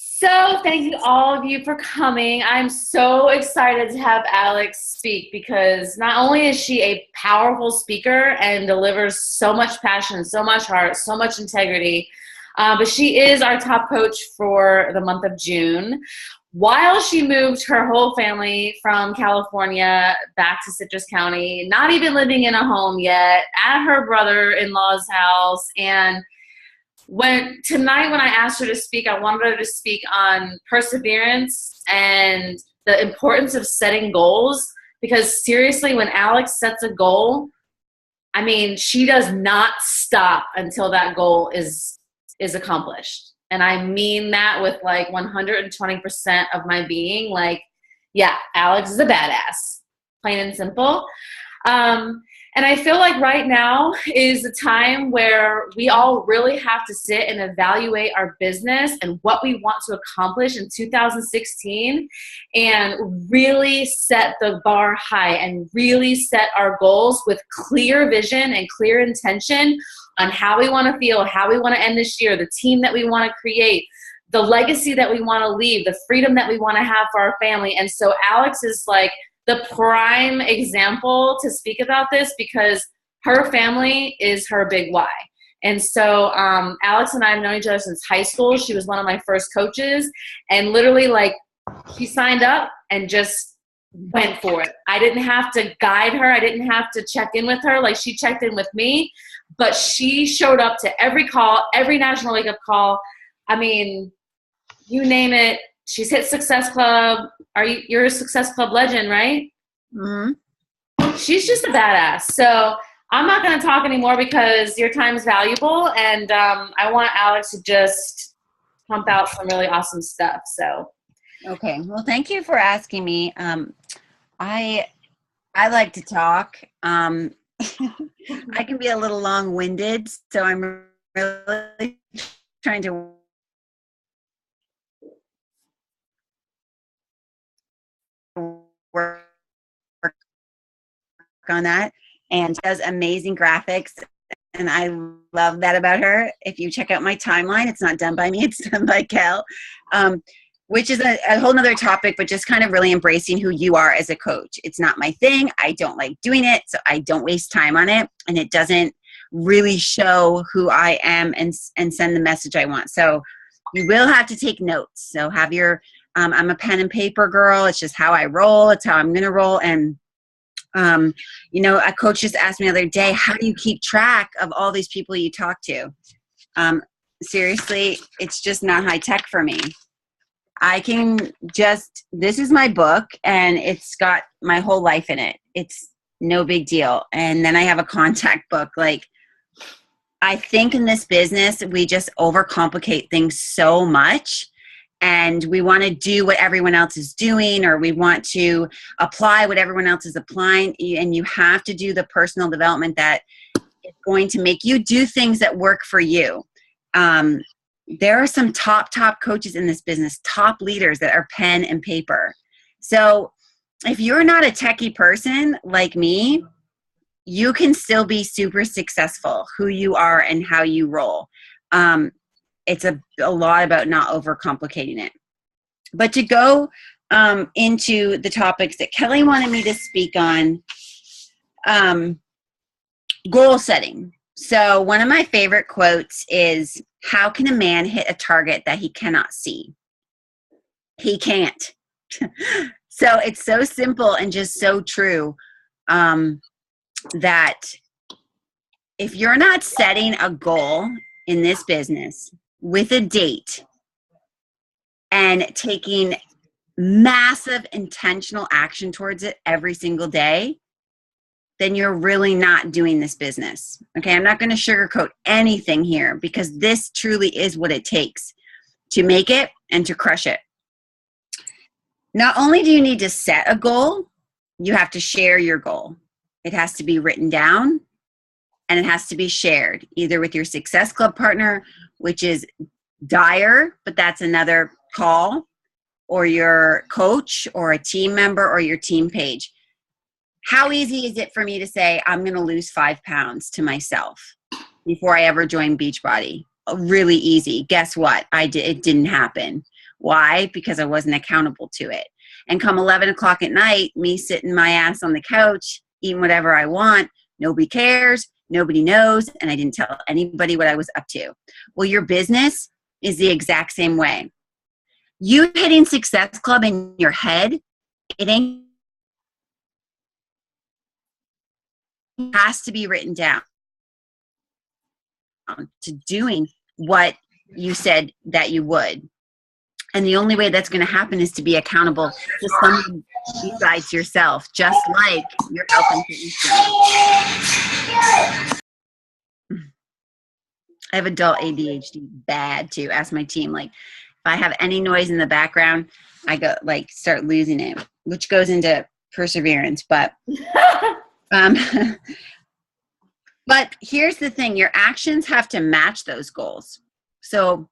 So thank you all of you for coming. I'm so excited to have Alex speak because not only is she a powerful speaker and delivers so much passion, so much heart, so much integrity, but she is our top coach for the month of June. While she moved her whole family from California back to Citrus County, not even living in a home yet, at her brother-in-law's house, and tonight when I asked her to speak, I wanted her to speak on perseverance and the importance of setting goals. Because seriously, when Alex sets a goal, I mean, she does not stop until that goal is accomplished. And I mean that with like 120% of my being. Like, yeah, Alex is a badass, plain and simple. And I feel like right now is the time where we all really have to sit and evaluate our business and what we want to accomplish in 2016 and really set the bar high and really set our goals with clear vision and clear intention on how we want to feel, how we want to end this year, the team that we want to create, the legacy that we want to leave, the freedom that we want to have for our family. And so Alex is like the prime example to speak about this because her family is her big why. And so Alex and I have known each other since high school. She was one of my first coaches, and literally like she signed up and just went for it. I didn't have to guide her. I didn't have to check in with her. Like she checked in with me, but she showed up to every call, every National Wake Up Call. I mean, you name it. She's hit Success Club. You're a Success Club legend, right? Mm-hmm. She's just a badass. So I'm not going to talk anymore because your time is valuable, and I want Alex to just pump out some really awesome stuff. So, okay. Well, thank you for asking me. I like to talk. I can be a little long-winded, so I'm really trying to work on that, and does amazing graphics, and I love that about her. If you check out my timeline, it's not done by me, it's done by Kel, which is a whole nother topic, but just kind of really embracing who you are as a coach. It's not my thing. I don't like doing it, so I don't waste time on it, and it doesn't really show who I am and send the message I want. So you will have to take notes. So have your I'm a pen and paper girl. It's just how I roll. It's how I'm going to roll. And, a coach just asked me the other day, how do you keep track of all these people you talk to? Seriously, it's just not high tech for me. I can this is my book, and it's got my whole life in it. It's no big deal. And then I have a contact book. Like, I think in this business, we just overcomplicate things so much. And we want to do what everyone else is doing, or we want to apply what everyone else is applying. And you have to do the personal development that is going to make you do things that work for you. There are some top coaches in this business, top leaders that are pen and paper. So if you're not a techie person like me, you can still be super successful who you are and how you roll. It's a lot about not overcomplicating it. But to go into the topics that Kelly wanted me to speak on, goal setting. So one of my favorite quotes is, how can a man hit a target that he cannot see? He can't. So it's so simple and just so true that if you're not setting a goal in this business with a date and taking massive intentional action towards it every single day, then you're really not doing this business. Okay, I'm not going to sugarcoat anything here because this truly is what it takes to make it and to crush it. Not only do you need to set a goal, you have to share your goal. It has to be written down, and it has to be shared either with your Success Club partner, which is dire, but that's another call, or your coach or a team member or your team page. How easy is it for me to say, I'm going to lose 5 pounds to myself before I ever joined Beachbody? Really easy. Guess what? It didn't happen. Why? Because I wasn't accountable to it. And come 11 o'clock at night, me sitting my ass on the couch, eating whatever I want, nobody cares, nobody knows, and I didn't tell anybody what I was up to. Well, your business is the exact same way. You hitting Success Club in your head, it ain't, has to be written down to doing what you said that you would. And the only way that's going to happen is to be accountable to someone besides yourself, just like your health and fitness journey. I have adult ADHD bad too. Ask my team. Like, if I have any noise in the background, I go like start losing it, which goes into perseverance. But but here's the thing: your actions have to match those goals. So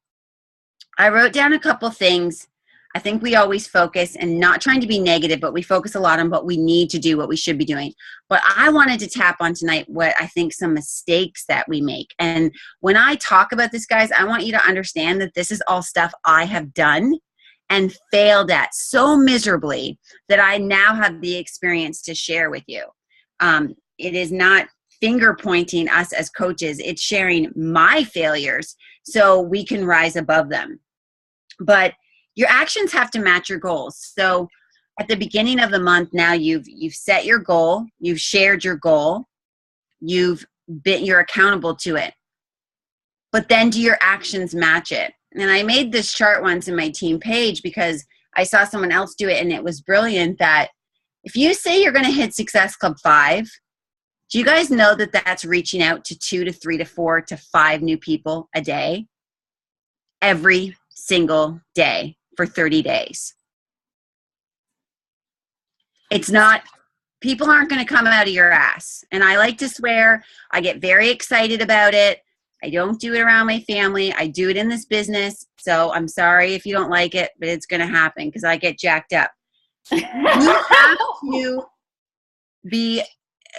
I wrote down a couple things. I think we always focus, and not trying to be negative, but we focus a lot on what we need to do, what we should be doing. But I wanted to tap on tonight what I think some mistakes that we make. And when I talk about this, guys, I want you to understand that this is all stuff I have done and failed at so miserably that I now have the experience to share with you. It is not finger pointing us as coaches. It's sharing my failures so we can rise above them. But your actions have to match your goals. So at the beginning of the month now, you've set your goal, you've shared your goal, you're accountable to it. But then do your actions match it? And I made this chart once in my team page because I saw someone else do it, and it was brilliant that if you say you're going to hit Success Club 5, do you guys know that that's reaching out to 2 to 3 to 4 to 5 new people a day? Every single day for 30 days. It's not, people aren't going to come out of your ass. And I like to swear, I get very excited about it. I don't do it around my family. I do it in this business. So I'm sorry if you don't like it, but it's going to happen because I get jacked up. You have to be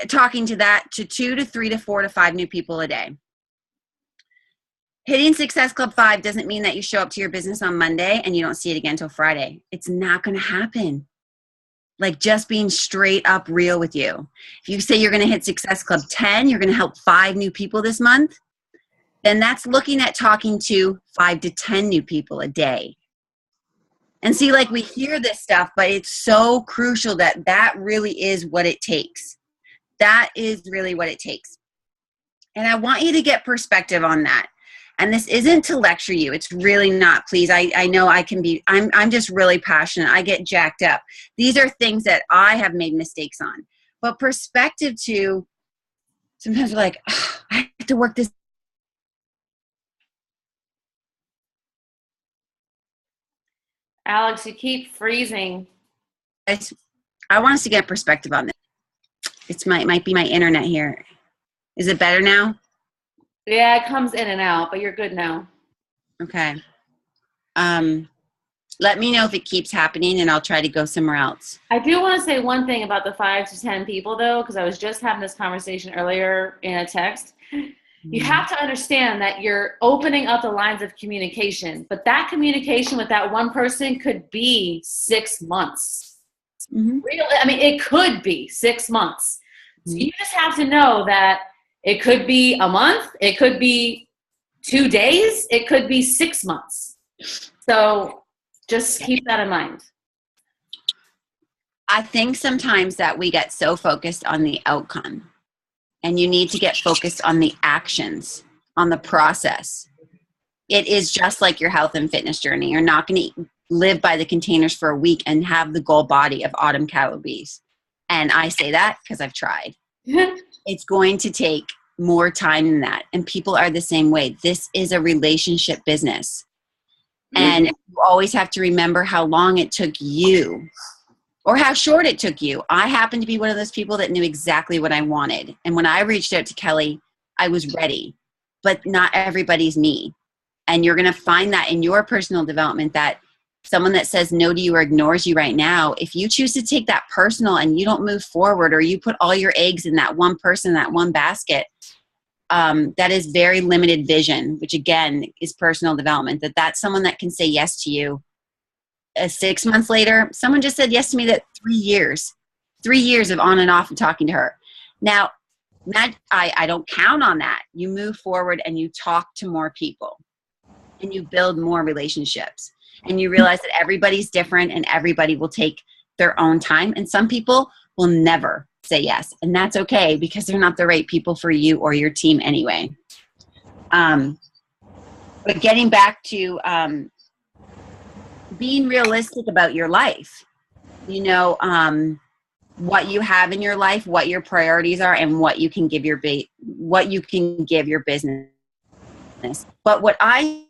talking to 2 to 3 to 4 to 5 new people a day. Hitting Success Club 5 doesn't mean that you show up to your business on Monday and you don't see it again until Friday. It's not going to happen. Like, just being straight up real with you. If you say you're going to hit Success Club 10, you're going to help 5 new people this month, then that's looking at talking to 5 to 10 new people a day. And see, like, we hear this stuff, but it's so crucial that really is what it takes. That is really what it takes. And I want you to get perspective on that. And this isn't to lecture you. It's really not. Please, I know I can be, I'm just really passionate. I get jacked up. These are things that I have made mistakes on. But perspective too, sometimes we're like, oh, I have to work this. Alex, you keep freezing. I want us to get perspective on this. It might be my internet here. Is it better now? Yeah, it comes in and out, but you're good now. Okay. Let me know if it keeps happening, and I'll try to go somewhere else. I do want to say one thing about the 5 to 10 people, though, because I was just having this conversation earlier in a text. You have to understand that you're opening up the lines of communication, but that communication with that one person could be 6 months. Mm-hmm. Really, I mean, it could be 6 months. So you just have to know that it could be a month, it could be 2 days, it could be 6 months. So just keep that in mind. I think sometimes that we get so focused on the outcome, and you need to get focused on the actions, on the process. It is just like your health and fitness journey. You're not going to live by the containers for a week and have the goal body of autumn cow obese. And I say that because I've tried. It's going to take more time than that. And people are the same way. This is a relationship business. And you always have to remember how long it took you or how short it took you. I happen to be one of those people that knew exactly what I wanted. And when I reached out to Kelly, I was ready. But not everybody's me. And you're going to find that in your personal development, that someone that says no to you or ignores you right now, if you choose to take that personal and you don't move forward, or you put all your eggs in that one person, that one basket, that is very limited vision, which again is personal development. That's someone that can say yes to you 6 months later, someone just said yes to me that 3 years of on and off of talking to her. Now, I don't count on that. You move forward and you talk to more people and you build more relationships, and you realize that everybody's different and everybody will take their own time. And some people will never say yes. And that's okay, because they're not the right people for you or your team anyway. But getting back to being realistic about your life, you know, what you have in your life, what your priorities are, and what you can give your business. But what I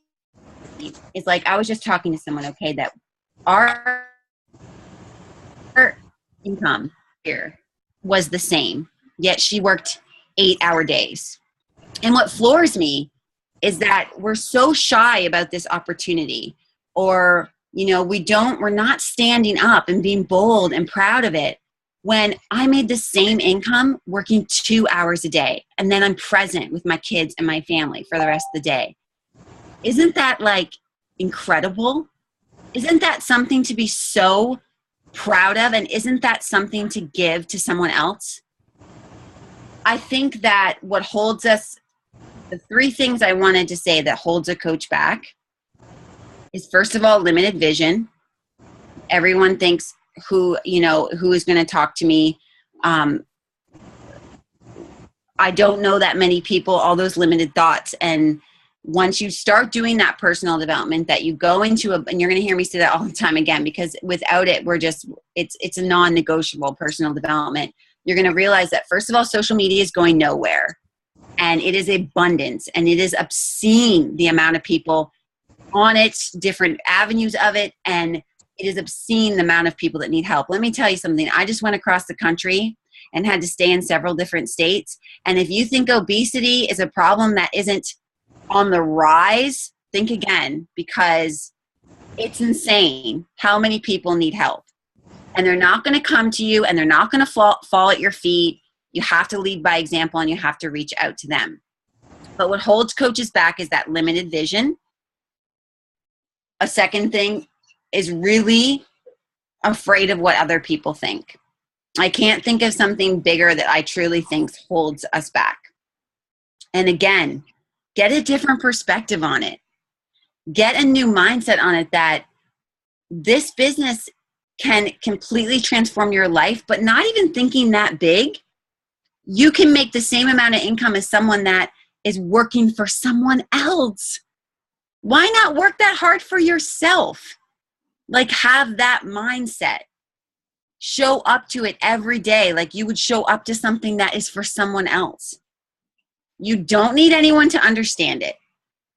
is, like, I was just talking to someone, okay, that our income here was the same, yet she worked 8-hour days. And what floors me is that we're so shy about this opportunity, or, you know, we're not standing up and being bold and proud of it. When I made the same income working 2 hours a day, and then I'm present with my kids and my family for the rest of the day. Isn't that like incredible? Isn't that something to be so proud of? And isn't that something to give to someone else? I think that what holds us, the 3 things I wanted to say that holds a coach back is, first of all, limited vision. Everyone thinks who is going to talk to me. I don't know that many people, all those limited thoughts. And once you start doing that personal development, that you go into and you're going to hear me say that all the time again, because without it, it's a non-negotiable personal development. You're going to realize that, first of all, social media is going nowhere, and it is abundance, and it is obscene, the amount of people on it, different avenues of it. And it is obscene, the amount of people that need help. Let me tell you something. I just went across the country and had to stay in several different states. And if you think obesity is a problem that isn't on the rise, think again, because it's insane how many people need help. And they're not going to come to you, and they're not going to fall at your feet. You have to lead by example, and you have to reach out to them. But what holds coaches back is that limited vision. A second thing is really afraid of what other people think. I can't think of something bigger that I truly think holds us back. And again, get a different perspective on it. Get a new mindset on it, that this business can completely transform your life, but not even thinking that big. You can make the same amount of income as someone that is working for someone else. Why not work that hard for yourself? Like, have that mindset. Show up to it every day like you would show up to something that is for someone else. You don't need anyone to understand it.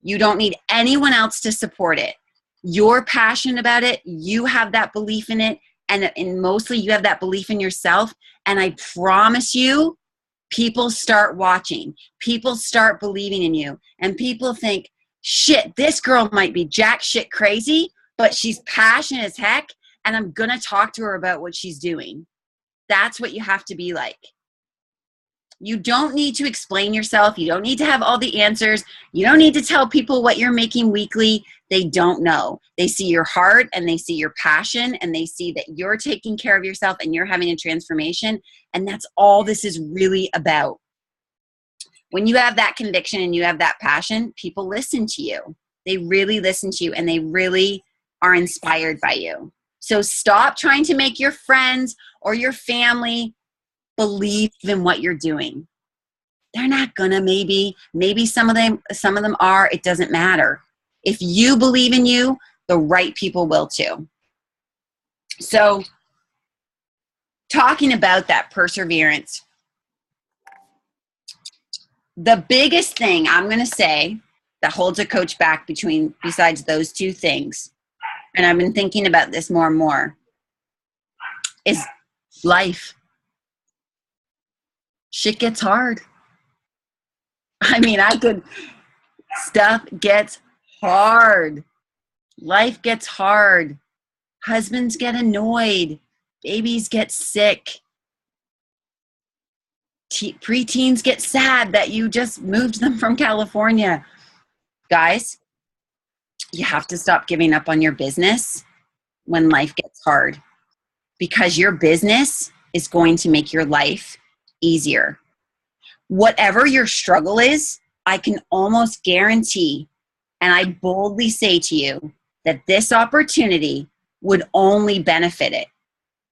You don't need anyone else to support it. You're passionate about it. You have that belief in it. And mostly you have that belief in yourself. And I promise you, people start watching. People start believing in you. And people think, shit, this girl might be jack shit crazy, but she's passionate as heck, and I'm going to talk to her about what she's doing. That's what you have to be like. You don't need to explain yourself. You don't need to have all the answers. You don't need to tell people what you're making weekly. They don't know. They see your heart, and they see your passion, and they see that you're taking care of yourself and you're having a transformation. And that's all this is really about. When you have that conviction and you have that passion, people listen to you. They really listen to you, and they really are inspired by you. So stop trying to make your friends or your family believe in what you're doing. They're not gonna. Maybe some of them are. It doesn't matter. If you believe in you, the right people will too. So talking about that perseverance, the biggest thing I'm going to say that holds a coach back besides those 2 things, and I've been thinking about this more and more, is life. Shit gets hard. I mean, stuff gets hard. Life gets hard. Husbands get annoyed. Babies get sick. Preteens get sad that you just moved them from California. Guys, you have to stop giving up on your business. when life gets hard, because your business is going to make your life easier. Whatever your struggle is, I can almost guarantee, and I boldly say to you, that this opportunity would only benefit it,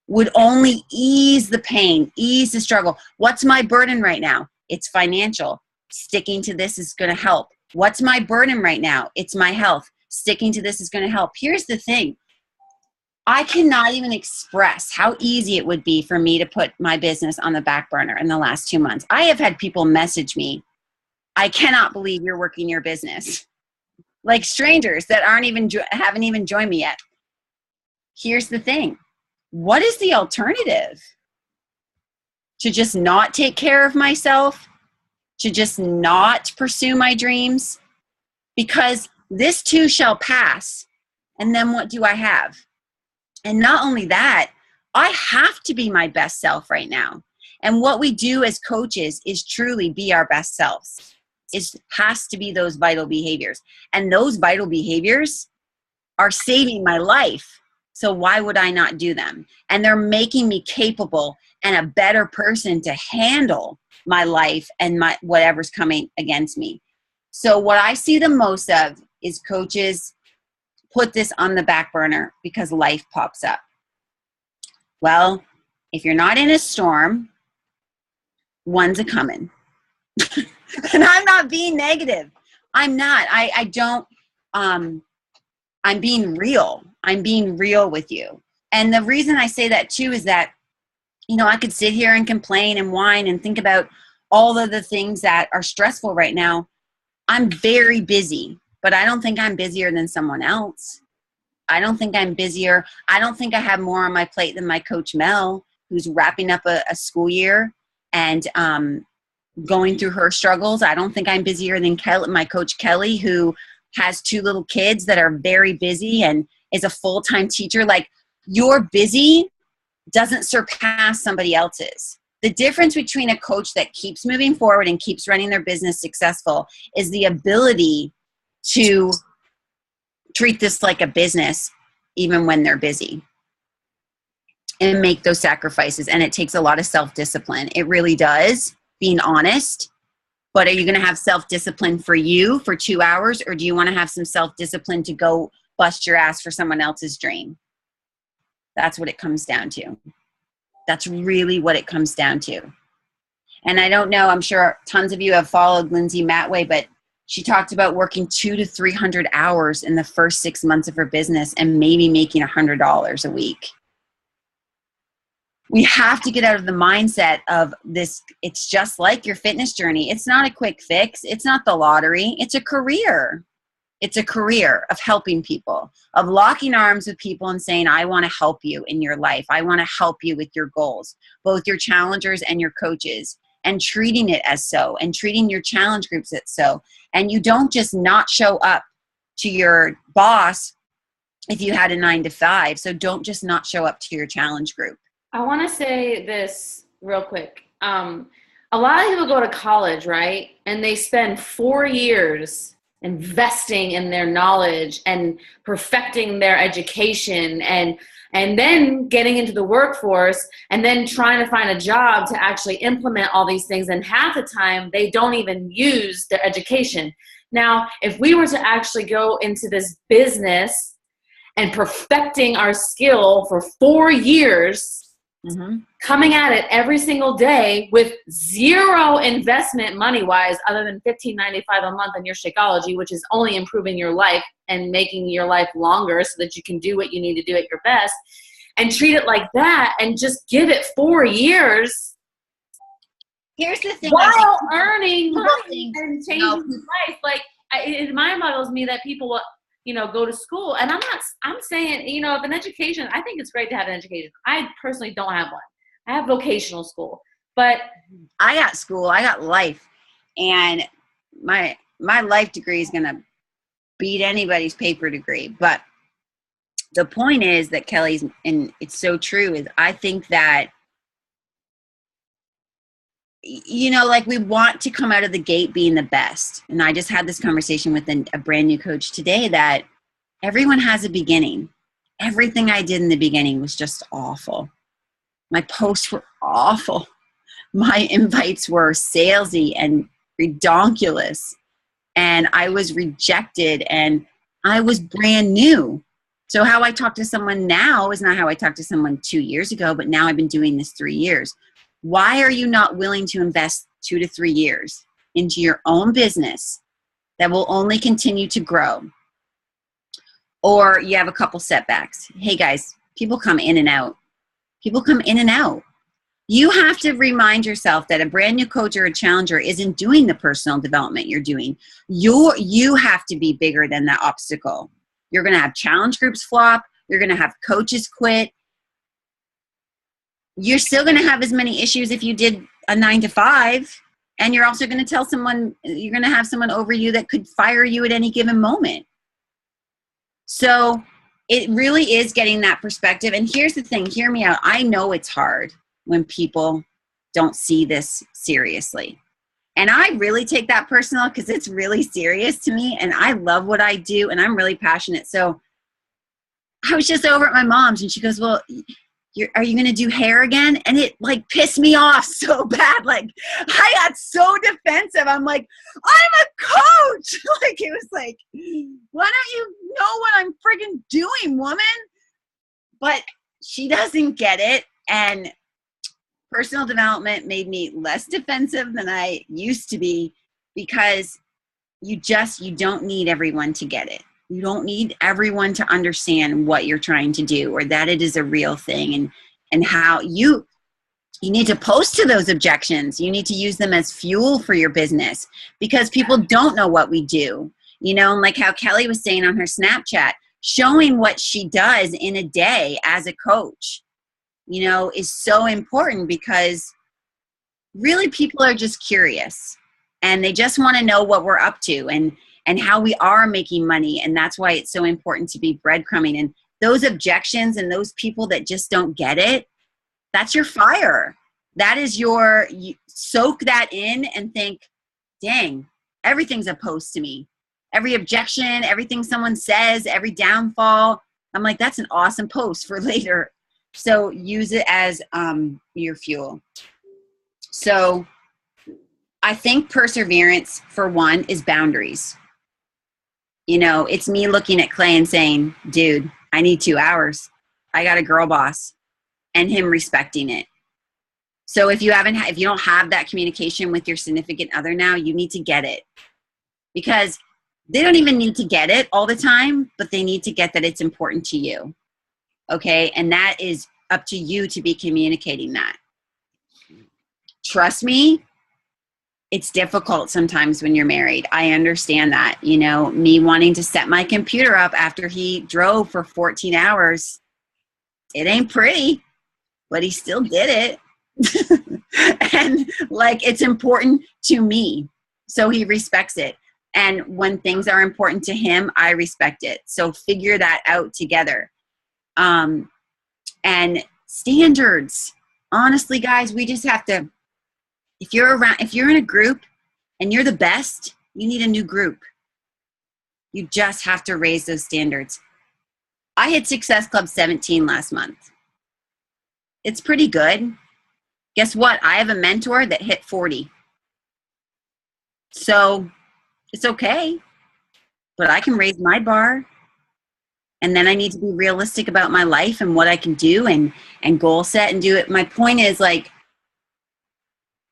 would only ease the pain, ease the struggle. What's my burden right now? It's financial. Sticking to this is going to help. What's my burden right now? It's my health. Sticking to this is going to help. Here's the thing. I cannot even express how easy it would be for me to put my business on the back burner in the last 2 months. I have had people message me, I cannot believe you're working your business. Like strangers that haven't even joined me yet. Here's the thing. What is the alternative? To just not take care of myself? To just not pursue my dreams? Because this too shall pass. And then what do I have? And not only that, I have to be my best self right now. And what we do as coaches is truly be our best selves. It has to be those vital behaviors. And those vital behaviors are saving my life. So why would I not do them? And they're making me capable and a better person to handle my life and my whatever's coming against me. So what I see the most of is coaches put this on the back burner because life pops up. Well, if you're not in a storm, one's a coming. And I'm not being negative. I'm not. I don't. I'm being real. I'm being real with you. And the reason I say that too is that, I could sit here and complain and whine and think about all of the things that are stressful right now. I'm very busy, but I don't think I'm busier than someone else. I don't think I'm busier. I don't think I have more on my plate than my coach Mel, who's wrapping up a school year and going through her struggles. I don't think I'm busier than my coach Kelly, who has 2 little kids that are very busy and is a full-time teacher. Like, your busy doesn't surpass somebody else's. The difference between a coach that keeps moving forward and keeps running their business successful is the ability to treat this like a business even when they're busy and make those sacrifices. And it takes a lot of self-discipline. It really does, being honest. But are you going to have self-discipline for you for 2 hours, or do you want to have some self-discipline to go bust your ass for someone else's dream? That's what it comes down to. That's really what it comes down to. And I don't know, I'm sure tons of you have followed Lindsay Matway, but she talked about working 200 to 300 hours in the first 6 months of her business and maybe making $100 a week. We have to get out of the mindset of this. It's just like your fitness journey. It's not a quick fix. It's not the lottery. It's a career. It's a career of helping people, of locking arms with people and saying, I want to help you in your life. I want to help you with your goals, both your challengers and your coaches, and treating it as so, and treating your challenge groups as so. And you don't just not show up to your boss if you had a 9 to 5. So don't just not show up to your challenge group. I want to say this real quick. A lot of people go to college, right? And they spend 4 years investing in their knowledge and perfecting their education and then getting into the workforce and then trying to find a job to actually implement all these things. And half the time they don't even use their education. Now, if we were to actually go into this business and perfecting our skill for 4 years, coming at it every single day with zero investment money-wise other than $15.95 a month in your Shakeology, which is only improving your life and making your life longer so that you can do what you need to do at your best, and treat it like that and just give it 4 years. Here's the thing. While earning money and changing life. Like, it mind boggles me that people will, go to school. And I'm saying, if an education, I think it's great to have an education. I personally don't have one. I have vocational school, but I got school, I got life. And my life degree is going to beat anybody's paper degree. But the point is that Kelly's, and it's so true, is I think that, like, we want to come out of the gate being the best. And I just had this conversation with a brand new coach today that everyone has a beginning. everything I did in the beginning was just awful. My posts were awful. My invites were salesy and redonkulous. And I was rejected and I was brand new. So how I talk to someone now is not how I talked to someone 2 years ago, but now I've been doing this 3 years. Why are you not willing to invest 2 to 3 years into your own business that will only continue to grow? Or you have a couple setbacks. Hey guys, people come in and out. People come in and out. You have to remind yourself that a brand new coach or a challenger isn't doing the personal development you're doing. You have to be bigger than that obstacle. You're going to have challenge groups flop. You're going to have coaches quit. You're still going to have as many issues if you did a 9 to 5. And you're also going to tell someone, you're going to have someone over you that could fire you at any given moment. So it really is getting that perspective. And here's the thing, hear me out. I know it's hard when people don't see this seriously. And I really take that personal because it's really serious to me. And I love what I do and I'm really passionate. So I was just over at my mom's and she goes, well, are you going to do hair again? And it like pissed me off so bad. Like I got so defensive. I'm like, I'm a coach. Like it was like, why don't you know what I'm friggin' doing, woman? But she doesn't get it. And personal development made me less defensive than I used to be because you don't need everyone to get it. You don't need everyone to understand what you're trying to do or that it is a real thing and how you need to post to those objections. You need to use them as fuel for your business because people don't know what we do. You know, like how Kelly was saying on her Snapchat, showing what she does in a day as a coach, you know, is so important because really people are just curious and they just want to know what we're up to and how we are making money. And that's why it's so important to be breadcrumbing. And those objections and those people that just don't get it, that's your fire. That is you soak that in and think, dang, everything's opposed to me. Every objection, everything someone says, every downfall. I'm like, that's an awesome post for later. So use it as your fuel. So I think perseverance, for one, is boundaries. You know, it's me looking at Clay and saying, dude, I need 2 hours. I got a girl boss, and him respecting it. So if you don't have that communication with your significant other now, you need to get it because they don't even need to get it all the time, but they need to get that it's important to you. Okay. And that is up to you to be communicating that. Trust me. It's difficult sometimes when you're married. I understand that, you know, me wanting to set my computer up after he drove for 14 hours. It ain't pretty, but he still did it. And like, it's important to me. So he respects it. And when things are important to him, I respect it. So figure that out together. And standards, honestly, guys, we just have to, if you're in a group and you're the best, you need a new group. You just have to raise those standards. I hit Success Club 17 last month. It's pretty good. Guess what? I have a mentor that hit 40. So it's okay, but I can raise my bar. And then I need to be realistic about my life and what I can do and goal set and do it. My point is like,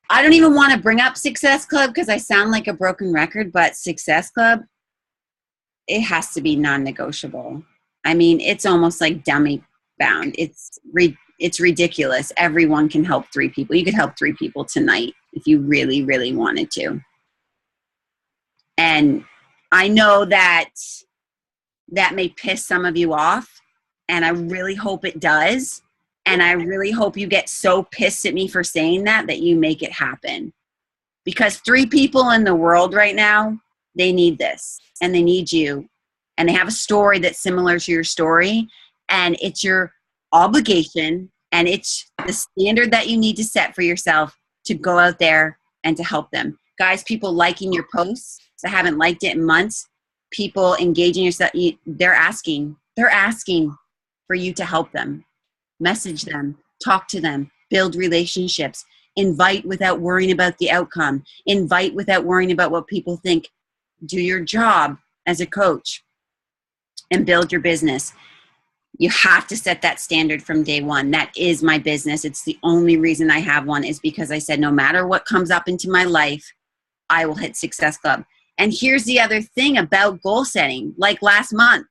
I don't even want to bring up Success Club because I sound like a broken record, but Success Club, it has to be non-negotiable. I mean, it's almost like dummy bound. It's ridiculous. Everyone can help 3 people. You could help 3 people tonight if you really, really wanted to. And I know that may piss some of you off, and I really hope it does. And I really hope you get so pissed at me for saying that you make it happen. Because 3 people in the world right now, they need this and they need you. And they have a story that's similar to your story. And it's your obligation and it's the standard that you need to set for yourself to go out there and to help them. Guys, people liking your posts that haven't liked it in months, people engaging yourself, they're asking. for you to help them. Message them, talk to them, build relationships, invite without worrying about the outcome, invite without worrying about what people think. Do your job as a coach and build your business. You have to set that standard from day one. That is my business. It's the only reason I have one, is because I said, no matter what comes up into my life, I will hit Success Club. And here's the other thing about goal setting. Like last month,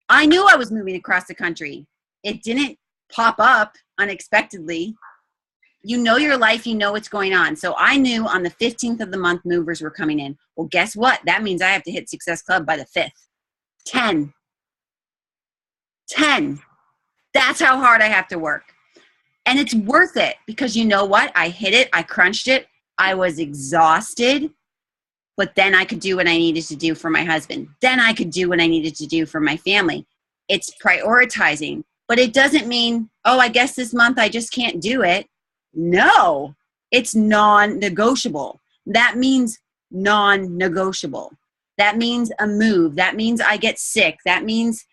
I knew I was moving across the country. It didn't pop up unexpectedly. You know your life, you know what's going on. So I knew on the 15th of the month, movers were coming in. Well, guess what? That means I have to hit Success Club by the 5th. 10. That's how hard I have to work. And it's worth it, because you know what? I hit it. I crunched it. I was exhausted. But then I could do what I needed to do for my husband. Then I could do what I needed to do for my family. It's prioritizing. But it doesn't mean, oh, I guess this month I just can't do it. No, it's non-negotiable. That means non-negotiable. That means a move. That means I get sick. That means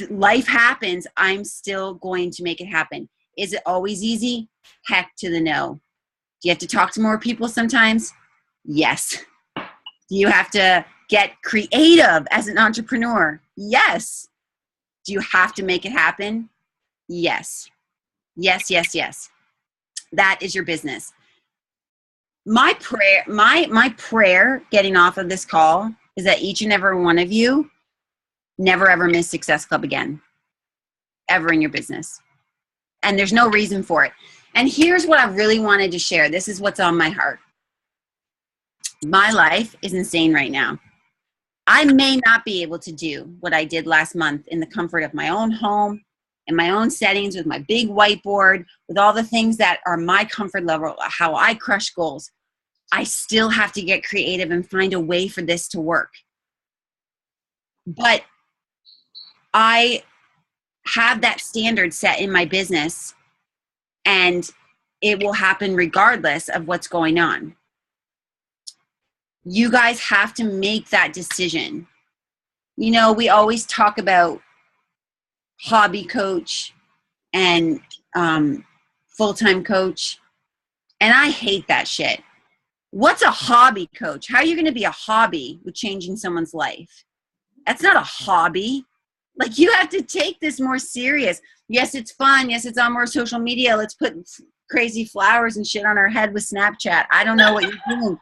life happens. I'm still going to make it happen. Is it always easy? Heck to the no. Do you have to talk to more people sometimes? Yes. Do you have to get creative as an entrepreneur? Yes. Do you have to make it happen? Yes. Yes, yes, yes. That is your business. My prayer getting off of this call is that each and every one of you never ever miss Success Club again, ever in your business. And there's no reason for it. And here's what I really wanted to share. This is what's on my heart. My life is insane right now. I may not be able to do what I did last month in the comfort of my own home, in my own settings, with my big whiteboard, with all the things that are my comfort level, how I crush goals. I still have to get creative and find a way for this to work. But I have that standard set in my business, and it will happen regardless of what's going on. You guys have to make that decision. You know, we always talk about hobby coach and full-time coach, and I hate that shit. What's a hobby coach? How are you going to be a hobby with changing someone's life? That's not a hobby. Like, you have to take this more serious. Yes, it's fun. Yes, it's on more social media. Let's put crazy flowers and shit on our head with Snapchat. I don't know what you're doing.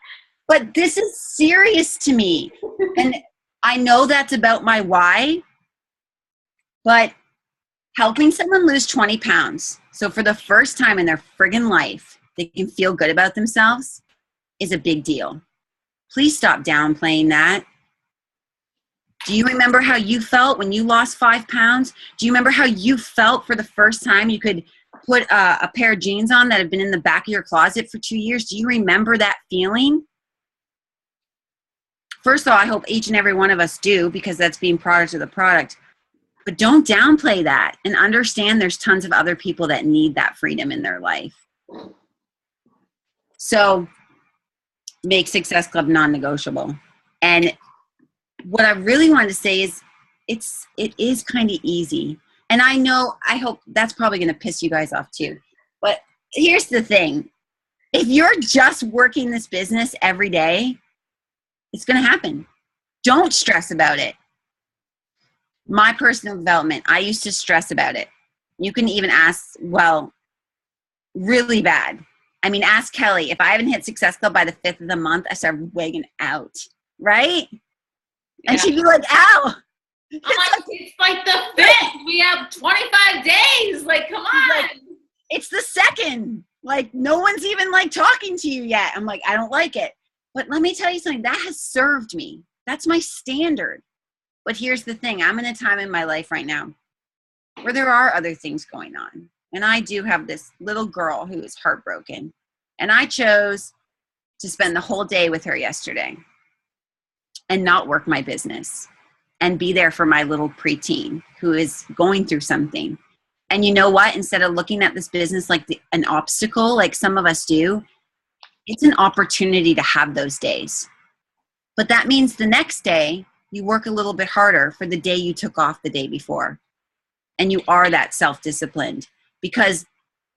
But this is serious to me. And I know that's about my why. But helping someone lose 20 pounds, so for the first time in their friggin' life, they can feel good about themselves, is a big deal. Please stop downplaying that. Do you remember how you felt when you lost 5 pounds? Do you remember how you felt for the first time you could put a pair of jeans on that had been in the back of your closet for 2 years? Do you remember that feeling? First of all, I hope each and every one of us do, because that's being product of the product. But don't downplay that, and understand there's tons of other people that need that freedom in their life. So make Success Club non-negotiable. And what I really wanted to say is it is kind of easy. And I hope that's probably going to piss you guys off too. But here's the thing. If you're just working this business every day, it's going to happen. Don't stress about it. My personal development, I used to stress about it. You can even ask, well, really bad. I mean, ask Kelly. If I haven't hit Success Club by the 5th of the month, I start wigging out, right? And she'd be like, ow. It's like the 5th. We have 25 days. Like, come on. Like, it's the 2nd. Like, no one's even like talking to you yet. I'm like, I don't like it. But let me tell you something. That has served me. That's my standard. But here's the thing. I'm in a time in my life right now where there are other things going on. And I do have this little girl who is heartbroken. And I chose to spend the whole day with her yesterday and not work my business and be there for my little preteen who is going through something. And you know what? Instead of looking at this business like an obstacle, like some of us do, it's an opportunity to have those days. But that means the next day, you work a little bit harder for the day you took off the day before. and you are that self-disciplined, because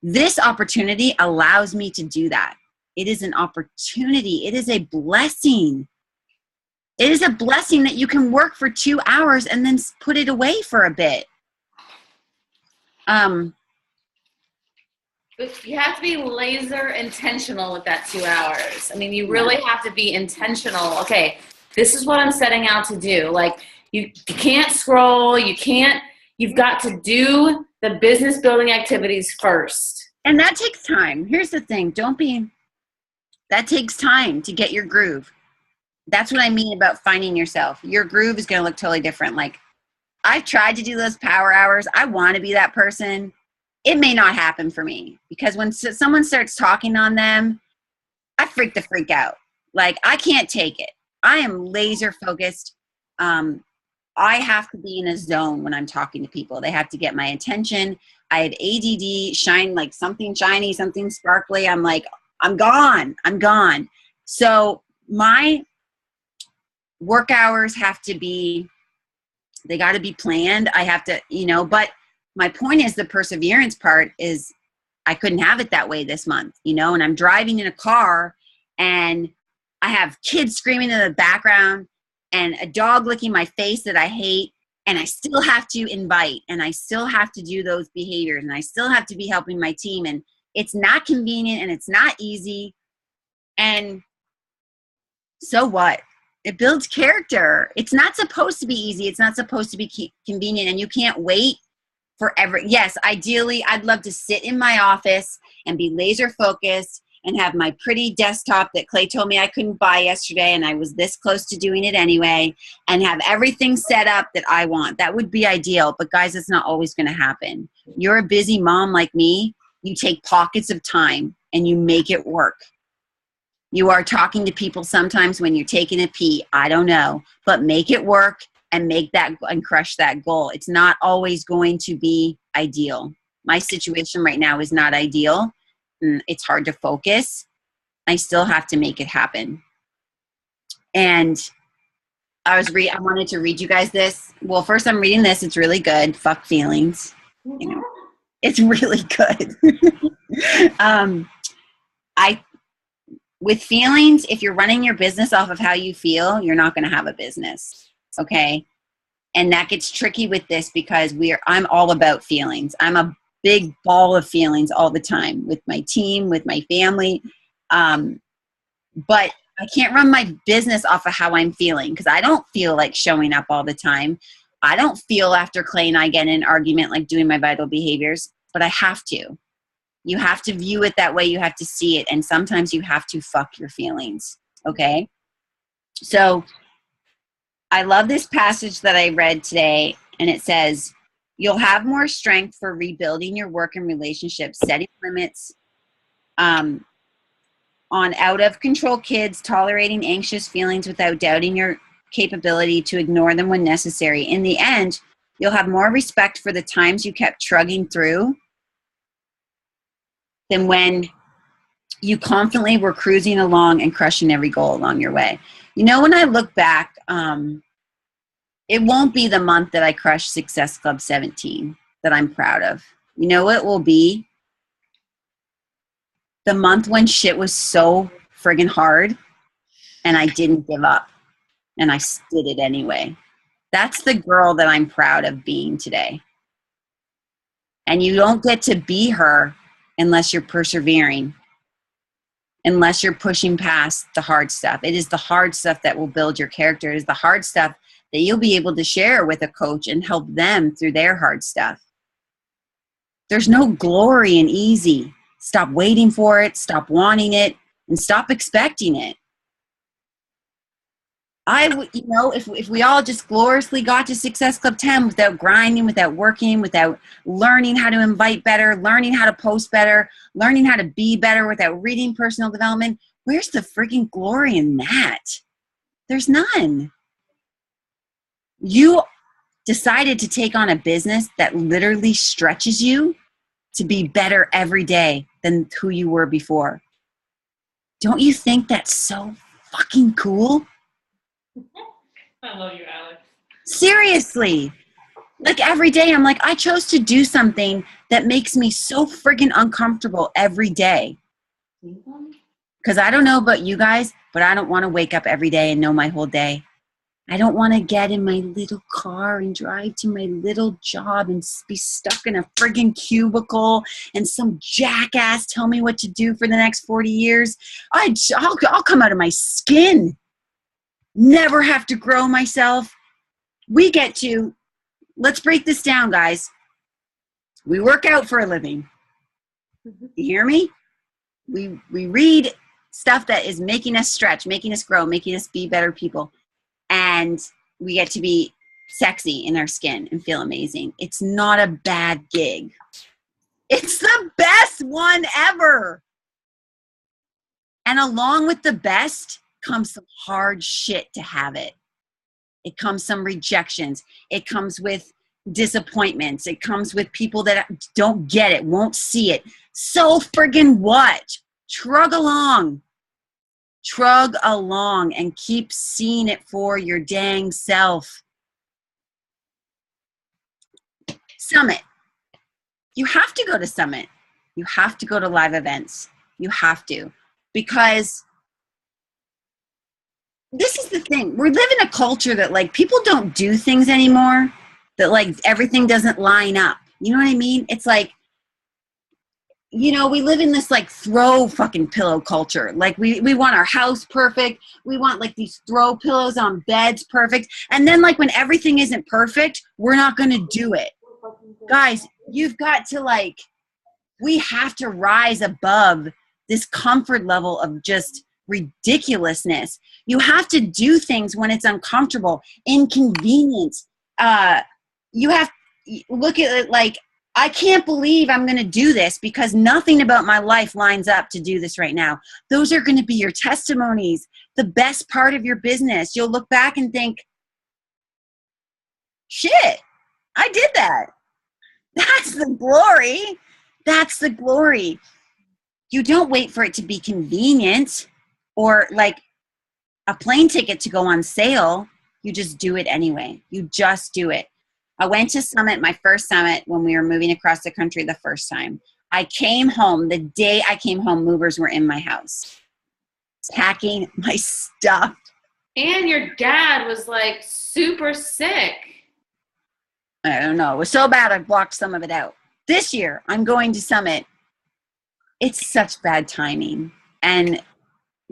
this opportunity allows me to do that. It is an opportunity. It is a blessing. It is a blessing that you can work for 2 hours and then put it away for a bit. You have to be laser intentional with that 2 hours. I mean, you really have to be intentional. Okay, this is what I'm setting out to do. Like, you can't scroll. You've got to do the business building activities first. And that takes time. Here's the thing. That takes time to get your groove. That's what I mean about finding yourself. Your groove is going to look totally different. Like, I've tried to do those power hours. I want to be that person. It may not happen for me, because when someone starts talking on them, I freak out. Like, I can't take it. I am laser focused. I have to be in a zone when I'm talking to people. They have to get my attention. I had ADD, shine, like something shiny, something sparkly. I'm like, I'm gone. So my work hours have to be, they got to be planned. I have to, but my point is, the perseverance part is, I couldn't have it that way this month, and I'm driving in a car and I have kids screaming in the background and a dog licking my face that I hate. And I still have to invite, and I still have to do those behaviors, and I still have to be helping my team. And it's not convenient, and it's not easy. And so what? It builds character. It's not supposed to be easy. It's not supposed to be convenient, and you can't wait forever. Yes, ideally, I'd love to sit in my office and be laser focused and have my pretty desktop that Clay told me I couldn't buy yesterday, and I was this close to doing it anyway, and have everything set up that I want. That would be ideal, but guys, it's not always going to happen. You're a busy mom like me. You take pockets of time and you make it work. You are talking to people sometimes when you're taking a pee. I don't know, but make it work and make that and crush that goal. It's not always going to be ideal. My situation right now is not ideal. It's hard to focus. I still have to make it happen. And I wanted to read you guys this. Well, first I'm reading this. It's really good. Fuck feelings. It's really good. With feelings, if you're running your business off of how you feel, you're not going to have a business. Okay. And that gets tricky with this, because I'm all about feelings. I'm a big ball of feelings all the time with my team, with my family. But I can't run my business off of how I'm feeling, because I don't feel like showing up all the time. I don't feel after Clay and I get in an argument like doing my vital behaviors, but I have to. You have to view it that way. You have to see it. And sometimes you have to fuck your feelings. Okay. So I love this passage that I read today, and it says, you'll have more strength for rebuilding your work and relationships, setting limits on out of control kids, tolerating anxious feelings without doubting your capability to ignore them when necessary. In the end, you'll have more respect for the times you kept trudging through than when you confidently were cruising along and crushing every goal along your way. When I look back, it won't be the month that I crushed Success Club 17 that I'm proud of. You know what it will be? The month when shit was so friggin' hard and I didn't give up and I did it anyway. That's the girl that I'm proud of being today. And you don't get to be her unless you're persevering, unless you're pushing past the hard stuff. It is the hard stuff that will build your character. It is the hard stuff that you'll be able to share with a coach and help them through their hard stuff. There's no glory in easy. Stop waiting for it, stop wanting it, and stop expecting it. If we all just gloriously got to Success Club 10 without grinding, without working, without learning how to invite better, learning how to post better, learning how to be better, without reading personal development, where's the freaking glory in that? There's none. You decided to take on a business that literally stretches you to be better every day than who you were before. Don't you think that's so fucking cool? I love you, Alex. Seriously. Like every day, I'm like, I chose to do something that makes me so friggin' uncomfortable every day. Because I don't know about you guys, but I don't want to wake up every day and know my whole day. I don't want to get in my little car and drive to my little job and be stuck in a friggin' cubicle and some jackass tell me what to do for the next 40 years. I'll come out of my skin. Never have to grow myself. Let's break this down, guys. We work out for a living. You hear me? We read stuff that is making us stretch, making us grow, making us be better people. And we get to be sexy in our skin and feel amazing. It's not a bad gig. It's the best one ever. And along with the best comes some hard shit to have it. It comes some rejections. It comes with disappointments. It comes with people that don't get it, won't see it. So friggin' what? Trug along and keep seeing it for your dang self. Summit. You have to go to Summit. You have to go to live events. You have to. Because this is the thing. We live in a culture that like people don't do things anymore. That like everything doesn't line up. You know what I mean? It's like, you know, we live in this like throw fucking pillow culture. Like we want our house perfect. We want like these throw pillows on beds perfect. And then like when everything isn't perfect, we're not going to do it. Guys, you've got to like, we have to rise above this comfort level of just ridiculousness. You have to do things when it's uncomfortable, inconvenient. You have look at it like, I can't believe I'm going to do this because nothing about my life lines up to do this right now. Those are going to be your testimonies, the best part of your business. You'll look back and think, shit, I did that. That's the glory. That's the glory. You don't wait for it to be convenient or like a plane ticket to go on sale. You just do it anyway. You just do it. I went to Summit, my first Summit, when we were moving across the country the first time. I came home. The day I came home, movers were in my house, packing my stuff. And your dad was like super sick. I don't know. It was so bad I blocked some of it out. This year, I'm going to Summit. It's such bad timing. And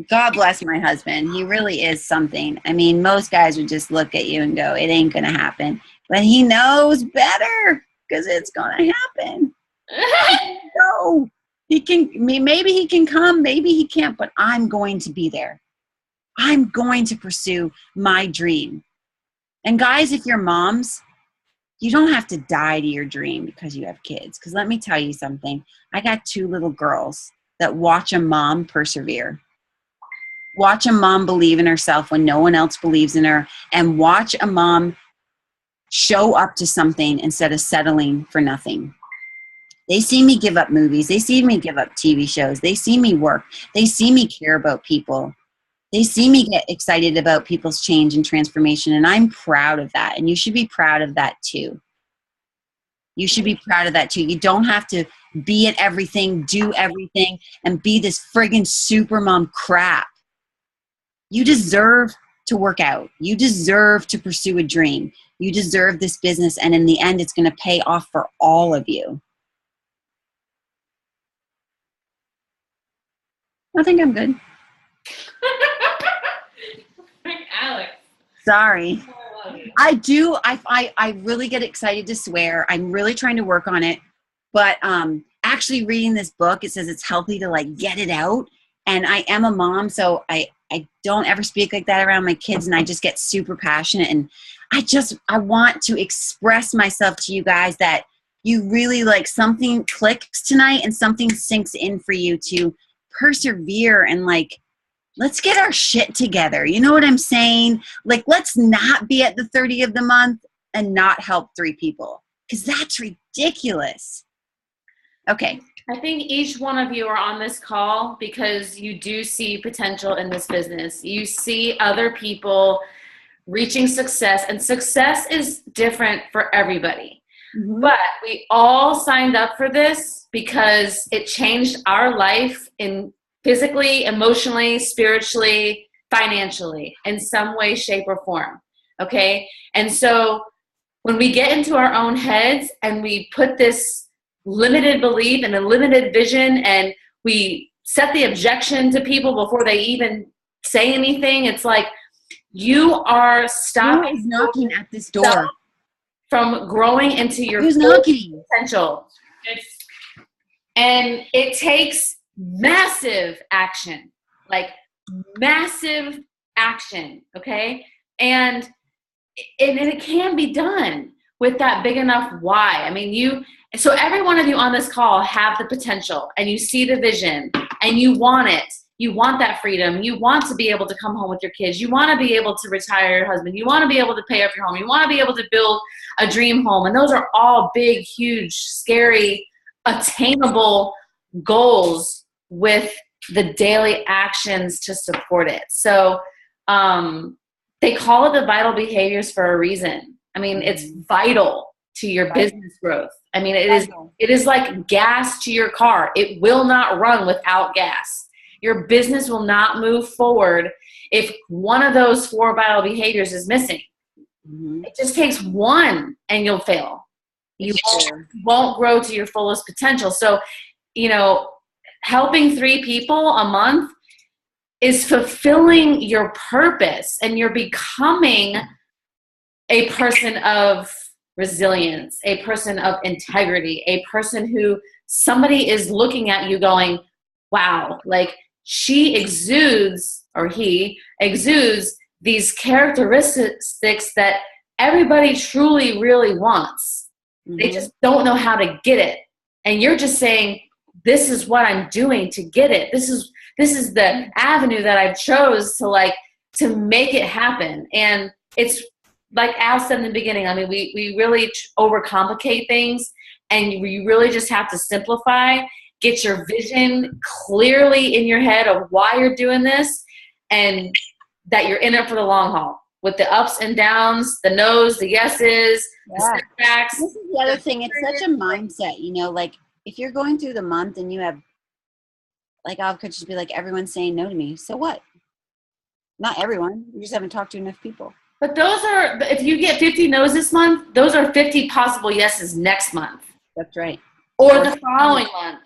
God bless my husband. He really is something. I mean, most guys would just look at you and go, it ain't going to happen. But he knows better because it's going to happen. No, he can, maybe he can come, maybe he can't, but I'm going to be there. I'm going to pursue my dream. And guys, if you're moms, you don't have to die to your dream because you have kids. Because let me tell you something. I got 2 little girls that watch a mom persevere. Watch a mom believe in herself when no one else believes in her. And watch a mom show up to something instead of settling for nothing. They see me give up movies. They see me give up TV shows. They see me work. They see me care about people. They see me get excited about people's change and transformation, and I'm proud of that. And you should be proud of that too. You should be proud of that too. You don't have to be at everything, do everything, and be this friggin' super mom crap. You deserve to work out. You deserve to pursue a dream. You deserve this business, and in the end, it's going to pay off for all of you. I think I'm good. Alex. Sorry. I do. I really get excited to swear. I'm really trying to work on it. But actually reading this book, it says it's healthy to like get it out. And I am a mom, so I don't ever speak like that around my kids, and I just get super passionate. And I want to express myself to you guys that you really like something clicks tonight and something sinks in for you to persevere and like, let's get our shit together. You know what I'm saying? Like, let's not be at the 30th of the month and not help 3 people because that's ridiculous. Okay. I think each one of you are on this call because you do see potential in this business. You see other people reaching success, and success is different for everybody. Mm-hmm. But we all signed up for this because it changed our life in physically, emotionally, spiritually, financially, in some way, shape, or form. Okay? And so when we get into our own heads and we put this limited belief and a limited vision, and we set the objection to people before they even say anything, it's like you are stopping. Who is knocking at this door? From growing into your Who's full knocking? potential. And it takes massive action, like massive action, okay? And it can be done with that big enough why. I mean, so every one of you on this call have the potential, and you see the vision, and you want it. You want that freedom. You want to be able to come home with your kids. You want to be able to retire your husband. You want to be able to pay off your home. You want to be able to build a dream home. And those are all big, huge, scary, attainable goals with the daily actions to support it. So they call it the vital behaviors for a reason. I mean, it's vital to your business growth. I mean, it is like gas to your car. It will not run without gas. Your business will not move forward if one of those 4 vital behaviors is missing. Mm-hmm. It just takes one and you'll fail. You won't grow to your fullest potential. So, helping 3 people a month is fulfilling your purpose, and you're becoming a person of resilience, a person of integrity, a person who somebody is looking at you going, wow, like she exudes, or he exudes, these characteristics that everybody truly really wants. Mm-hmm. They just don't know how to get it. And you're just saying, this is what I'm doing to get it. This is the avenue that I chose to make it happen. And it's like Al said in the beginning, I mean, we really overcomplicate things, and you really just have to simplify, get your vision clearly in your head of why you're doing this, and that you're in it for the long haul with the ups and downs, the no's, the yeses, the setbacks. This is the other thing. It's such a mindset, like if you're going through the month and you have, like, I could just be like, everyone's saying no to me. So what? Not everyone. You just haven't talked to enough people. But those are, if you get 50 no's this month, those are 50 possible yeses next month. That's right. Or the following month.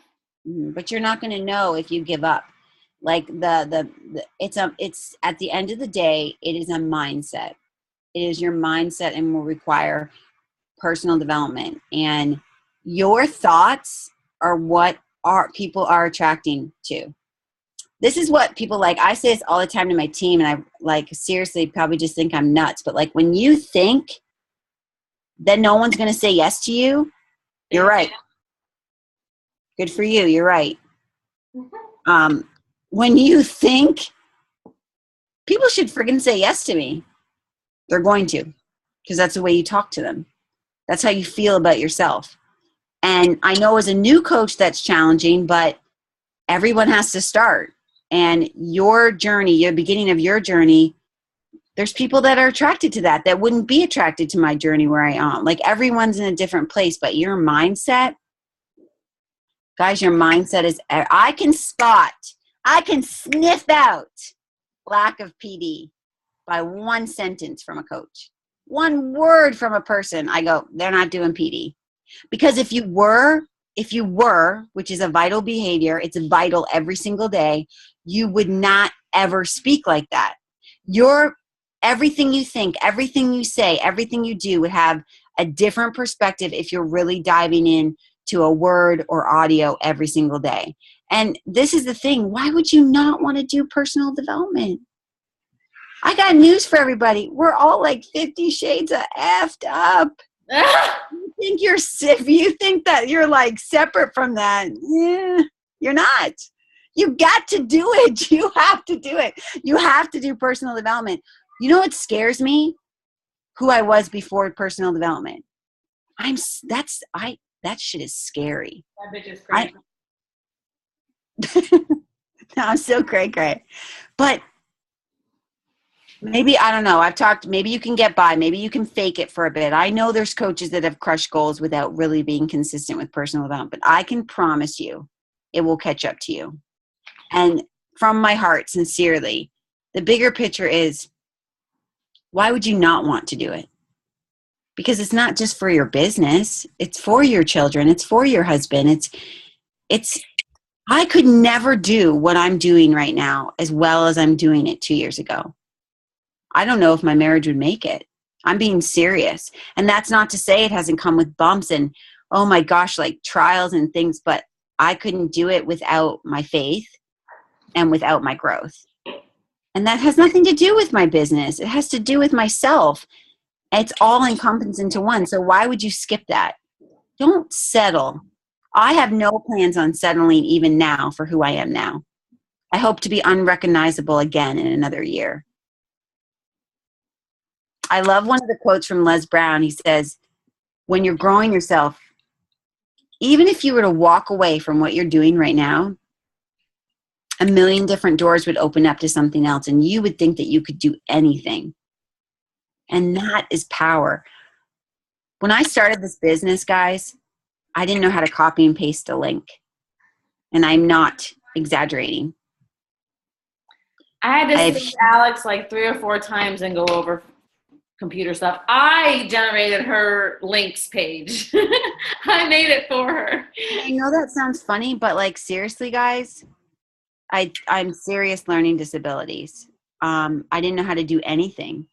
But you're not going to know if you give up. Like it's at the end of the day, it is a mindset. It is your mindset, and will require personal development. And your thoughts are what people are attracting to. This is what people like. I say this all the time to my team, and I seriously probably just think I'm nuts. But when you think that no one's going to say yes to you, you're right. Good for you. You're right. When you think people should friggin' say yes to me, they're going to, because that's the way you talk to them. That's how you feel about yourself. And I know as a new coach that's challenging, but everyone has to start. And your journey, your beginning of your journey, there's people that are attracted to that wouldn't be attracted to my journey where I am. Like, everyone's in a different place, but your mindset, guys, your mindset is, I can sniff out lack of PD by one sentence from a coach, one word from a person. I go, they're not doing PD. Because if you were, which is a vital behavior, it's vital every single day, you would not ever speak like that. Everything you think, everything you say, everything you do would have a different perspective if you're really diving in to a word or audio every single day. And this is the thing. Why would you not want to do personal development? I got news for everybody. We're all like 50 shades of effed up. If you think that you're like separate from that, you're not. You got to do it. You have to do it. You have to do personal development. You know what scares me? Who I was before personal development. That shit is scary. That bitch is crazy. No, I'm so cray. But Maybe, I don't know. Maybe you can get by. Maybe you can fake it for a bit. I know there's coaches that have crushed goals without really being consistent with personal development, but I can promise you it will catch up to you. And from my heart, sincerely, the bigger picture is, why would you not want to do it? Because it's not just for your business. It's for your children. It's for your husband. I could never do what I'm doing right now as well as I'm doing it 2 years ago. I don't know if my marriage would make it. I'm being serious. And that's not to say it hasn't come with bumps and, oh my gosh, like trials and things, but I couldn't do it without my faith and without my growth. And that has nothing to do with my business. It has to do with myself. It's all encompassed into one. So why would you skip that? Don't settle. I have no plans on settling even now for who I am now. I hope to be unrecognizable again in another year. I love one of the quotes from Les Brown. He says, when you're growing yourself, even if you were to walk away from what you're doing right now, a million different doors would open up to something else, and you would think that you could do anything. And that is power. When I started this business, guys, I didn't know how to copy and paste a link. And I'm not exaggerating. I had to sit with Alex like 3 or 4 times and go over computer stuff. I generated her links page. I made it for her. I know that sounds funny, but like seriously, guys, I'm serious learning disabilities. I didn't know how to do anything.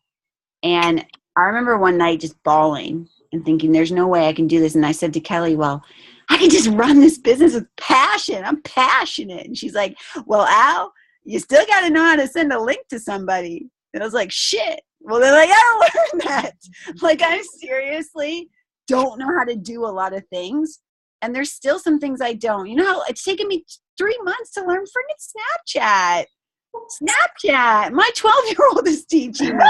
And I remember one night just bawling and thinking, there's no way I can do this. And I said to Kelly, well, I can just run this business with passion. I'm passionate. And she's like, well, Al, you still got to know how to send a link to somebody. And I was like, shit. Well, then I got to learn that. Like, I seriously don't know how to do a lot of things. And there's still some things I don't. You know how it's taken me 3 months to learn freaking Snapchat. My 12-year-old is teaching me.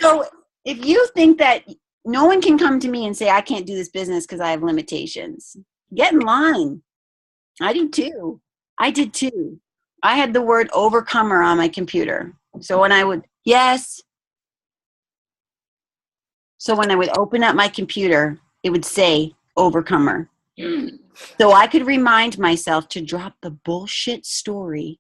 So if you think that no one can come to me and say, I can't do this business because I have limitations, get in line. I do too. I did too. I had the word overcomer on my computer. So when I would open up my computer, it would say overcomer. So I could remind myself to drop the bullshit story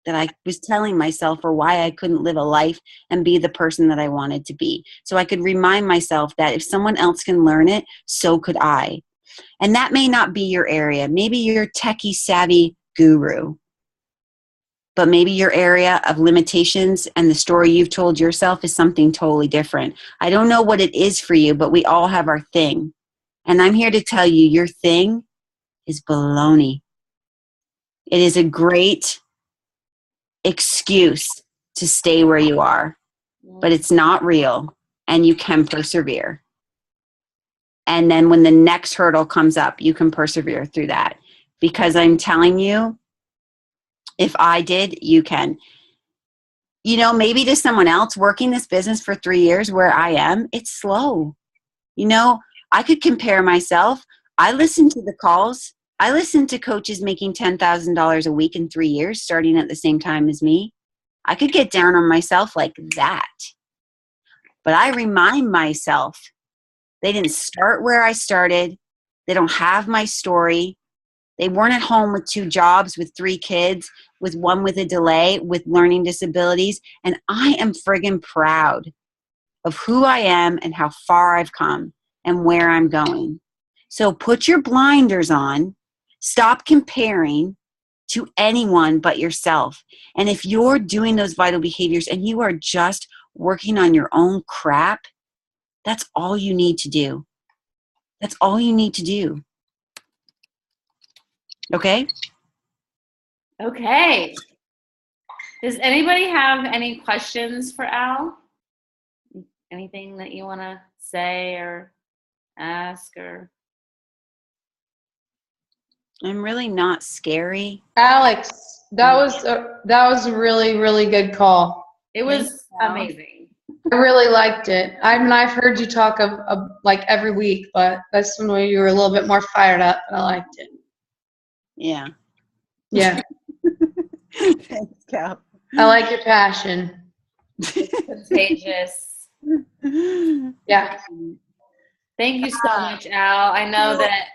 that I was telling myself for why I couldn't live a life and be the person that I wanted to be. So I could remind myself that if someone else can learn it, so could I. And that may not be your area. Maybe you're techie savvy guru. But maybe your area of limitations and the story you've told yourself is something totally different. I don't know what it is for you, but we all have our thing. And I'm here to tell you, your thing is baloney. It is a great excuse to stay where you are, but it's not real, and you can persevere. And then when the next hurdle comes up, you can persevere through that. Because I'm telling you, if I did, you can. You know, maybe to someone else working this business for 3 years where I am, it's slow. You know, I could compare myself. I listen to the calls. I listen to coaches making $10,000 a week in 3 years, starting at the same time as me. I could get down on myself like that. But I remind myself, they didn't start where I started. They don't have my story. They weren't at home with 2 jobs, with 3 kids, with one with a delay, with learning disabilities. And I am friggin' proud of who I am and how far I've come and where I'm going. So put your blinders on. Stop comparing to anyone but yourself. And if you're doing those vital behaviors and you are just working on your own crap, that's all you need to do. That's all you need to do. Okay? Okay. Does anybody have any questions for Al? Anything that you want to say or ask or? I'm really not scary. Alex, that was a really, really good call. It was amazing. I really liked it. I've heard you talk of like every week, but that's one way you were a little bit more fired up, and I liked it. Yeah. Yeah. Thanks, Cal. I like your passion. Contagious. Yeah. Thank you so much, Al. I know that.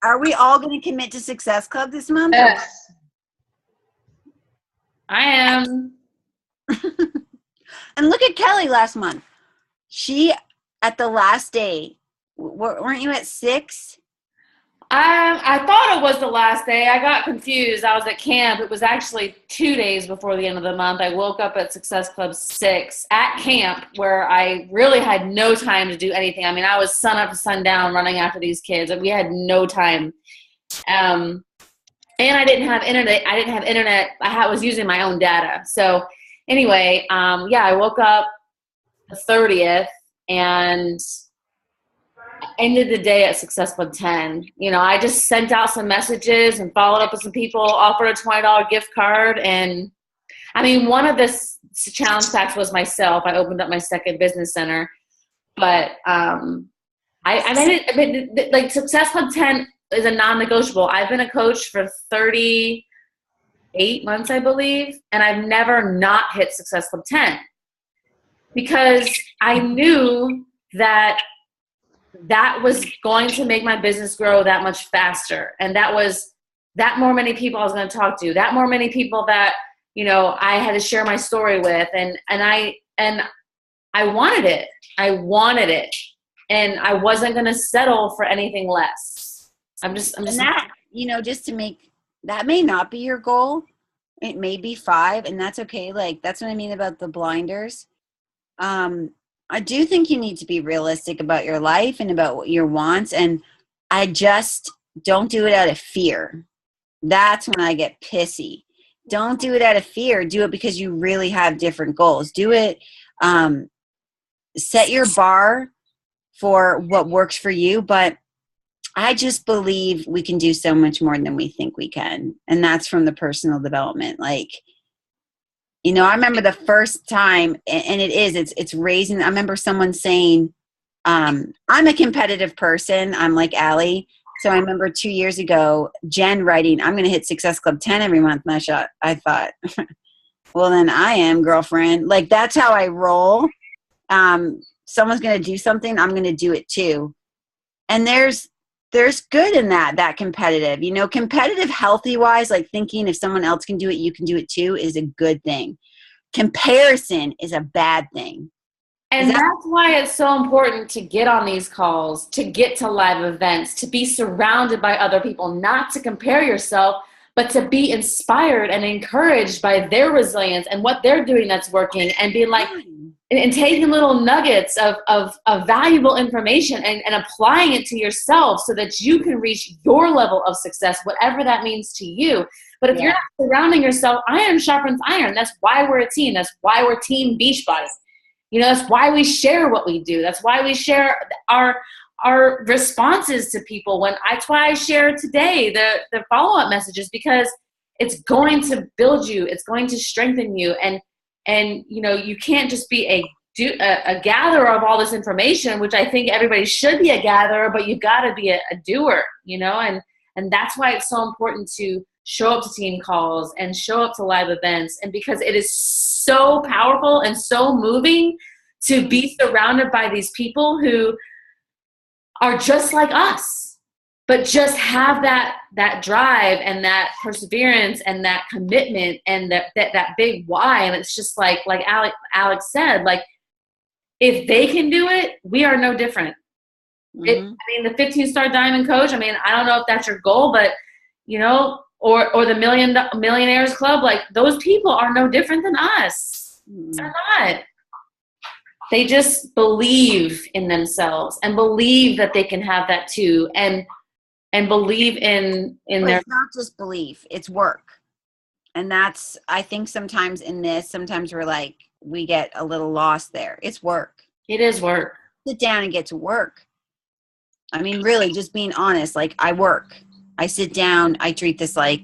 Are we all going to commit to Success Club this month? Yes. I am. And look at Kelly last month. She, at the last day, weren't you at 6? I thought it was the last day. I got confused. I was at camp. It was actually 2 days before the end of the month. I woke up at Success Club 6 at camp, where I really had no time to do anything. I mean, I was sun up to sundown running after these kids, and we had no time. And I didn't have internet. I was using my own data. So anyway, I woke up the 30th and ended the day at Success Club 10. You know, I just sent out some messages and followed up with some people, offered a $20 gift card. And I mean, one of the challenge packs was myself. I opened up my second business center, but I made it, like Success Club 10 is a non-negotiable. I've been a coach for 38 months, I believe, and I've never not hit Success Club 10 because I knew that was going to make my business grow that much faster. And that more many people I was going to talk to, that more many people that, you know, I had to share my story with. And I wanted it. I wanted it. And I wasn't going to settle for anything less. I'm just and that, you know, just to make, that may not be your goal. It may be 5, and that's okay. Like, that's what I mean about the blinders. I do think you need to be realistic about your life and about what your wants. And I just don't do it out of fear. That's when I get pissy. Don't do it out of fear. Do it because you really have different goals. Do it. Set your bar for what works for you. But I just believe we can do so much more than we think we can. And that's from the personal development. Like, you know, I remember the first time, and it's raising. I remember someone saying, I'm a competitive person. I'm like Allie. So I remember 2 years ago, Jen writing, I'm going to hit Success Club 10 every month. And I thought, well, then I am, girlfriend. Like, that's how I roll. Someone's going to do something, I'm going to do it too. And there's good in that competitive, you know, competitive, healthy wise, like thinking if someone else can do it, you can do it too, is a good thing. Comparison is a bad thing. And that's why it's so important to get on these calls, to get to live events, to be surrounded by other people, not to compare yourself, but to be inspired and encouraged by their resilience and what they're doing that's working, and being like, and taking little nuggets of valuable information and applying it to yourself so that you can reach your level of success, whatever that means to you. But if you're not surrounding yourself, iron sharpens iron. That's why we're a team. That's why we're Team Beachbody. You know, that's why we share what we do. That's why we share our responses to people. That's why I share today the follow-up messages, because it's going to build you. It's going to strengthen you. And you know, you can't just be a gatherer of all this information, which I think everybody should be a gatherer, but you've got to be a doer, you know, and that's why it's so important to show up to team calls and show up to live events. And because it is so powerful and so moving to be surrounded by these people who are just like us, but just have that drive and that perseverance and that commitment and that big why. And it's just like Alex said, like, if they can do it, we are no different. I mean, the 15-star diamond coach, I mean, I don't know if that's your goal, but, you know, or the millionaires club, like, those people are no different than us. They're not. They just believe in themselves and believe that they can have that too. And believe in their. It's not just belief, it's work. And that's, I think sometimes we're like, we get a little lost there. It's work. It is work. Sit down and get to work. I mean, really, just being honest, like, I work. I sit down, I treat this like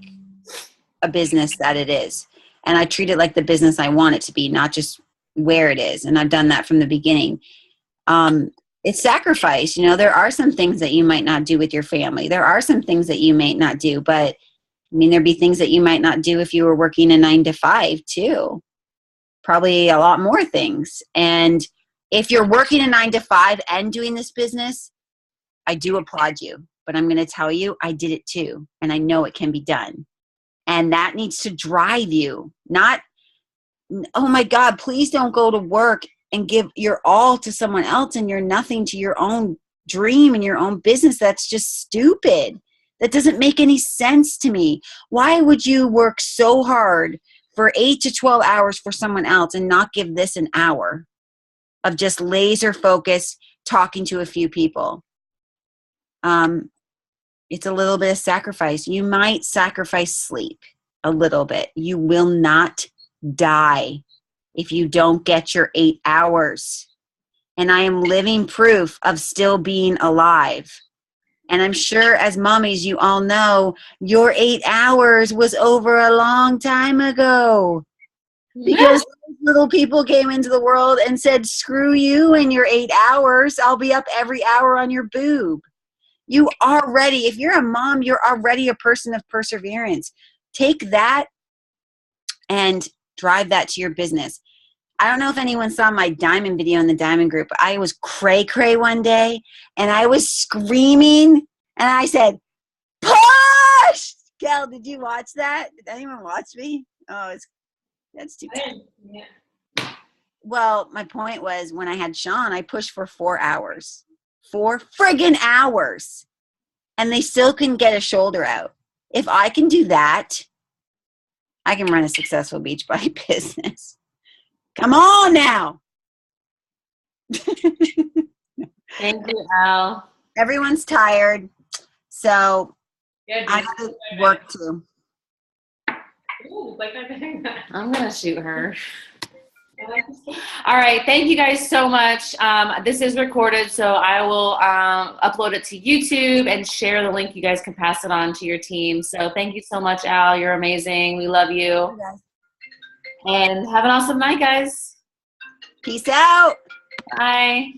a business that it is. And I treat it like the business I want it to be, not just where it is. And I've done that from the beginning. It's sacrifice. You know, there are some things that you might not do with your family. There are some things that you may not do, but I mean, there'd be things that you might not do if you were working a 9 to 5 too. probably a lot more things. And if you're working a 9 to 5 and doing this business, I do applaud you. But I'm going to tell you, I did it too. And I know it can be done. And that needs to drive you. Not, oh my God, please don't go to work and give your all to someone else and you're nothing to your own dream and your own business. That's just stupid. That doesn't make any sense to me. Why would you work so hard for 8 to 12 hours for someone else and not give this an hour of just laser focus talking to a few people? It's a little bit of sacrifice. You might sacrifice sleep a little bit. You will not die if you don't get your 8 hours. And I am living proof of still being alive. And I'm sure as mommies, you all know your 8 hours was over a long time ago. Because little people came into the world and said, screw you and your 8 hours. I'll be up every hour on your boob. You already, if you're a mom, you're already a person of perseverance. Take that and drive that to your business. I don't know if anyone saw my diamond video in the diamond group, but I was cray-cray one day and I was screaming and I said, push! Kel, did you watch that? Did anyone watch me? Oh, that's too bad. Yeah. Well, my point was when I had Sean, I pushed for 4 hours. 4 friggin' hours. And they still couldn't get a shoulder out. If I can do that, I can run a successful Beachbody business. Come on now. Thank you, Al. Everyone's tired. So I have to work too. Ooh, like I'm going to shoot her. All right. Thank you guys so much. This is recorded, so I will upload it to YouTube and share the link. You guys can pass it on to your team. So thank you so much, Al. You're amazing. We love you. And have an awesome night, guys. Peace out. Bye.